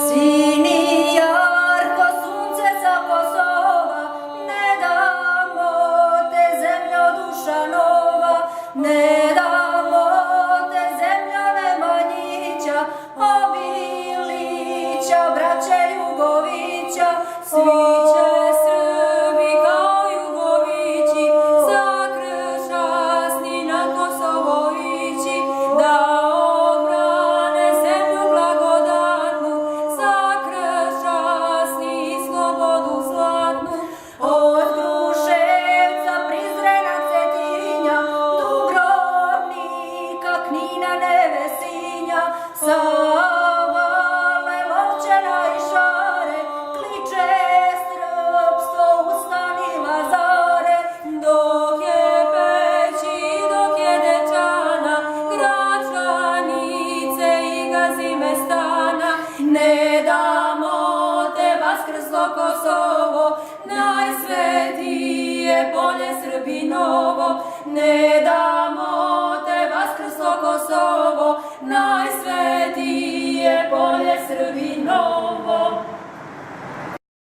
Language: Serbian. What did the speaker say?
Sini jarko sunce sa Kosova, ne damo te zemljo duša nova, ne damo te zemljo Nemanjića, Obilića, braće Jugovića, svi će Srbi kao Jugovići, za krst časni na Kosovo ići, da odbrane zemlju blagodatnu, za krst časni i slobodu zlatnu. Od Kruševca, Prizrena, Cetinja, Dubrovnika, Knina, Nevesinja, sa Vale, Lovćena i Šare, kliče srpstvo, ustani Lazare, dok je Peći, dok je Dečana, Gračanice i Gazimestana, ne damo te vaskrslo Kosovo, najsvetije polje Srbinovo, ne damo te vaskrslo Kosovo, najsvetije polje Srbinovo.